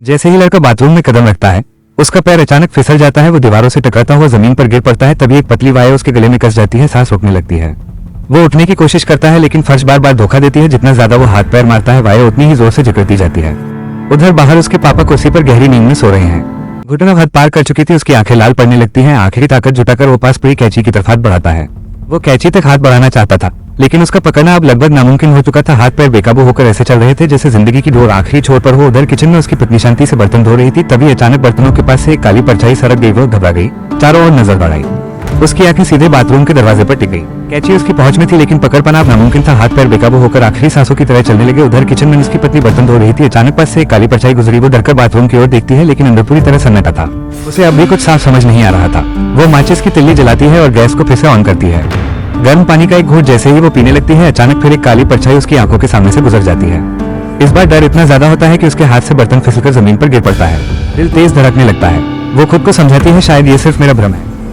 जैसे ही लड़का बाथरूम में कदम रखता है, उसका पैर अचानक फिसल जाता है। वो दीवारों से टकराता हुआ जमीन पर गिर पड़ता है। तभी एक पतली वायर उसके गले में कस जाती है, सांस रोकने लगती है। वो उठने की कोशिश करता है, लेकिन फर्श बार बार धोखा देती है। जितना ज्यादा वो हाथ पैर मारता है, वायर उतनी ही जोर से जकड़ती जाती है। उधर बाहर उसके पापा कुर्सी पर गहरी नींद में सो रहे हैं। घुटनों हद पार कर चुकी थी, उसकी आंखें लाल पड़ने लगती हैं। आखिरी ताकत जुटाकर वो पास पड़ी कैंची की तरफ हाथ बढ़ाता है। वो कैंची तक हाथ बढ़ाना चाहता था, लेकिन उसका पकड़ना अब लगभग नामुमकिन हो चुका था। हाथ पैर बेकाबू होकर ऐसे चल रहे थे जैसे जिंदगी की डोर आखिरी छोर पर हो। उधर किचन में उसकी पत्नी शांति से बर्तन धो रही थी। तभी अचानक बर्तनों के पास से एक काली परछाई सड़क गई। वो घबरा गई, चारों ओर नजर बढ़ाई। उसकी आंखें सीधे बाथरूम के दरवाजे पर टिक गई। कैंची उसकी पहुंच में थी, लेकिन पकड़ पाना अब नामुमकिन था। हाथ पैर बेकाबू होकर आखिरी सांसों की तरह चलने लगे। उधर किचन में उसकी पत्नी बर्तन धो रही थी। अचानक पास से एक काली परछाई गुजरी। वो डरकर बाथरूम की ओर देखती है, लेकिन अंदर पूरी तरह सन्नाटा था। उसे अब भी कुछ साफ समझ नहीं आ रहा था। वो माचिस की तिल्ली जलाती है और गैस को फिर से ऑन करती है। गर्म पानी का एक घूंट जैसे ही वो पीने लगती है, अचानक फिर एक काली परछाई उसकी आंखों के सामने से गुजर जाती है। इस बार डर इतना ज्यादा होता है कि उसके हाथ से बर्तन फिसलकर जमीन पर गिर पड़ता है। दिल तेज धड़कने लगता है। वो खुद को समझाती है शायद ये सिर्फ मेरा भ्रम है।